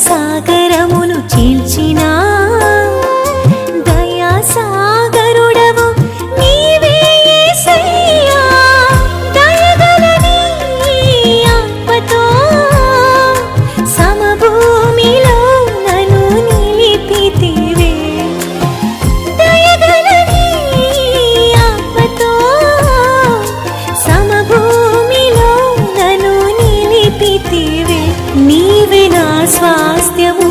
సాగరమును చీల్చినా దయా సాగరుడవు నీవే యేసయ్యా దయగల నీ ఆత్మతో సమభూమిలో నన్ను నిలిపితివే దయగల నీ ఆత్మతో సమభూమిలో నన్ను నిలిపితివే నీవే నా స్వాస్థ్యము